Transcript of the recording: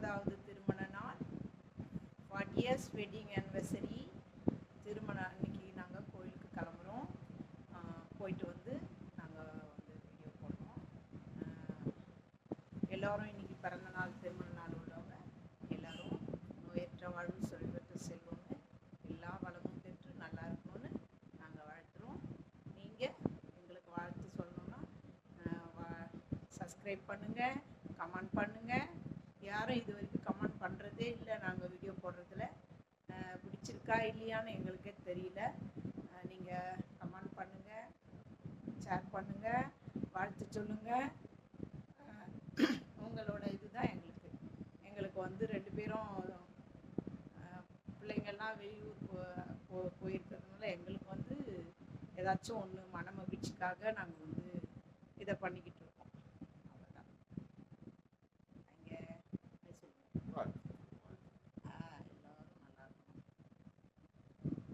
40வது திருமண நாள், 40 years wedding anniversary. திருமண அன்னைக்கு நாங்கள் கோயிலுக்கு கிளம்புறோம். போயிட்டு வந்து நாங்கள் வந்து வீடியோ போடுறோம். எல்லோரும் இன்றைக்கி பிறந்த நாள், திருமண நாள் உள்ளவங்க எல்லோரும் நோயற்ற வாழ்வு செல்வற்ற செல்வங்க எல்லா வளமும் பெற்று நல்லா இருக்கணும்னு நாங்கள் வாழ்த்துறோம். நீங்கள் எங்களுக்கு வாழ்த்து சொல்லணுன்னா சப்ஸ்கிரைப் பண்ணுங்கள், கமெண்ட் பண்ணுங்கள். யாரும் இது வரைக்கும் கமெண்ட் பண்ணுறதே இல்லை. நாங்கள் வீடியோ போடுறதுல பிடிச்சிருக்கா இல்லையான்னு எங்களுக்கே தெரியல. நீங்கள் கமெண்ட் பண்ணுங்கள், ஷேர் பண்ணுங்கள், வாழ்த்து சொல்லுங்கள். உங்களோட இதுதான் எங்களுக்கு வந்து 2 பேரும் பிள்ளைங்கள்லாம் வெளியூர் போயிருக்கிறதுனால எங்களுக்கு வந்து ஏதாச்சும் ஒன்று மன மகிழ்ச்சிக்காக நாங்கள் வந்து இதை பண்ணிக்கிட்டு இருக்கோம்.